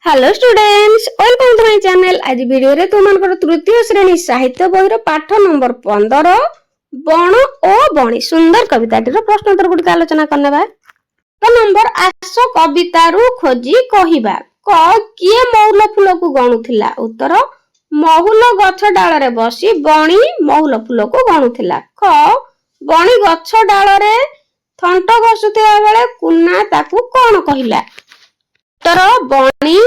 Hello students, welcome to my channel. आज video रे तुमनकर तृतीय श्रेणी साहित्य बहिर पाठ नंबर 15 बण ओ बणी सुंदर कविताटीर प्रश्नोत्तर गुड़िक आलोचना करनेबा। तो नंबर आस कवितारू खोजी कहिबा। क किए मौल फूल को गणुथिला। उत्तर महुल गछ डाल रे बसी बणी महुल फूल को गणुथिला। ख बणी गछ डाल रे थंट घसुथिबा बेले कुना ताकू कोन कहिला। उत्तर बणी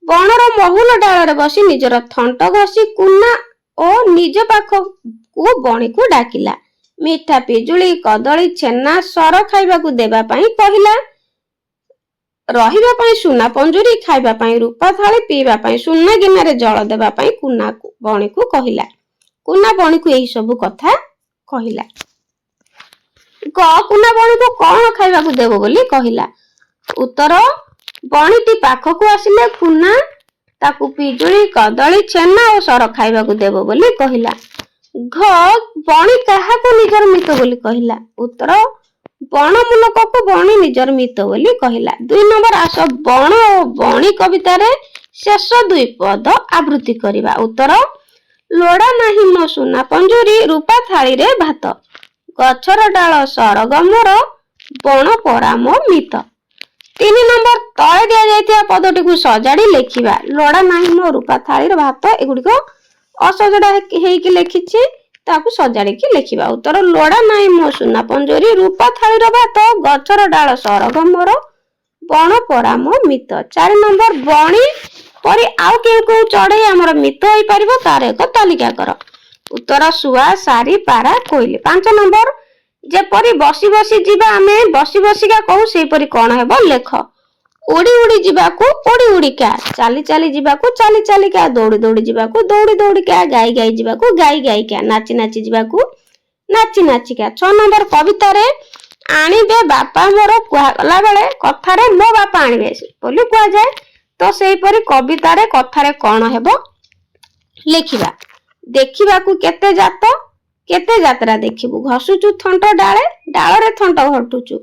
बणर महुल डाल रे बसी निजर थंट घसी कुना ओ निज पाख को बणी को डाकिला। मिठा पिजुली कदली छेना सर खाइबा को देबा पई कहिला। रहिबा पई सुना पंजुरी खाइबा पई रूपा थाली पीबा पई सुना गिनारे जल देबा पई कुना को बणी को कहिला। कुना बणी को एही सब कथा कहिला। कुना बणी को कोन खाइबा को देबो बोली कहिला। उत्तर बणीटी पाखकू आसिले कुना ताकू पिजुली कदली छेना और सर खाइबा को देबो बोली कहिला। घ बणी काहाकू निजर मित बोली कहिला। उत्तर बण मूलक को बणी निजर मित बोली कहिला। 2 नंबर आस बण और बणी कविता रे शेष 2 पद आवृत्ति करिबा। उत्तर लोड़ा नाही मो सुना पंजुरी रूपा थाली रे भात गछर डाल सरगमर बण परा मो मित। 3 नंबर तले दिया जाइथिया पदटी को सजाड़ी लेखिबा। लोड़ा नाही मो रूपा थाली रे भात एगुडी को असजड़ा हेकी लेखिछि ताकू सजाड़ी की लेखिबा। उत्तर लोड़ा नाही मो सुना पंजुरी रूपा थाली रे भात गछर डाल सरगमर बण परा मो मित। 4 नंबर बणी परी आउ केउ चढ़ई हमर मित होई परिबो तार एक तालिका कर। उत्तर सुआ सारी पारा कोइली। 5 नंबर जेपरी बसी बसी जीवा आमे बसी बसिका कहू सेही परी कोन हेबो लेख। उड़ी उड़ी जीवाकू उड़ी उड़ी का चाली चाली जीवाकू चाली चाली का दौड़ी दौड़ी जीवाकू दौड़ी दौड़ी का गाई गाई जीवाकू गाई गाई का नाची नाची जीवाकू नाची नाची का। 6 नंबर कविता रे आनिबे बापा मोर कुआ गला बेले कथा रे मो बापा आनिबे बोली कुआ जाय। तो सेही परी कविता रे कथा रे कोन हेबो लेखिबा। देखिबाकू केते जात केते यात्रा देखिबू घसुचु थंट डाले डाल रे थंट घटुचु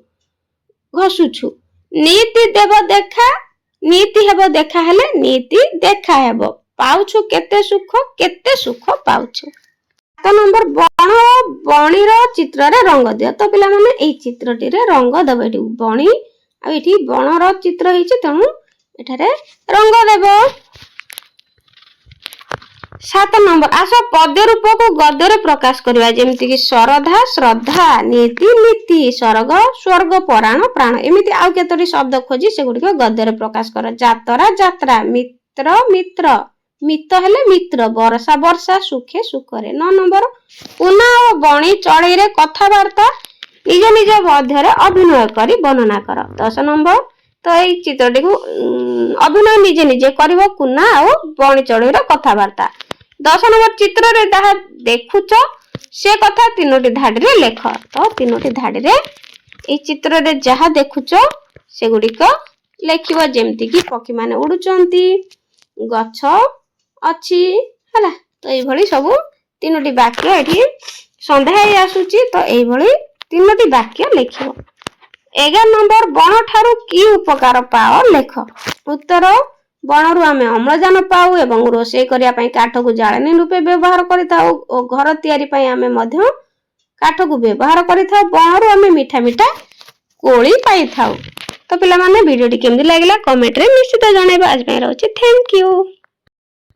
घसुचु नीति देव देखा नीति हेबो देखा हेले नीति देखा हेबो पाउछु केते सुख पाउछु। 7 नंबर बण बणीर चित्र रे रंग दियो। तो पिला माने एई चित्रटी रे रंग देबो। एठी बणी आ एठी बणर चित्र हिची तेणु एठारे रंग देबो। 7 नंबर आस पद्य रूप को गद्य रे प्रकाश करबा। जेमिति कि श्रद्धा श्रद्धा नीति नीति स्वर्ग स्वर्ग पराण प्राण एमिति आउ केतोटी शब्द खोजी से गुडी को गद्य रे प्रकाश कर। जातरा जात्रा मित्र मित्र मित हेले मित्र वर्षा वर्षा सुखे सुखरे। 9 नंबर कुना और बणी चढ़ई रे कथावार्ता निज निज मध्य रे अभिनय करी वर्णना कर। 10 नंबर तो एई चित्रटी को अभिनय निजे निजे करिवो कुना और बणी चढ़ई रे कथावार्ता। 10 नंबर चित्र रे जहा देखुच से कथा 3टी धाडी रे लेख। तो 3टी धाडी रे ए चित्र रे जहा देखुच से गुडी को लेखिबो। जेमति कि पक्षी माने उडुचंती गछ अछि हला। तो एई भली सब 3टी वाक्य एठी संध्याय आसुची। तो एई भली 3टी वाक्य लेखिबो। 11 नंबर बण ठारू की उपकार पाओ लेख। उत्तर बणरू आमे अम्लजान पाऊ एवं रोषेई करिया पई काठ को जाळेनी रूपे व्यवहार करिताऊ ओ घर तयारी पई आमे मध्य काठ को व्यवहार करिताऊ। बणरू आमे मिठा मिठा कोली पाई थाऊ। तो पिला माने वीडियोटी केमदी लागिला कमेंट रे निश्चित जणाइबा। आज पई रहउची थैंक यू।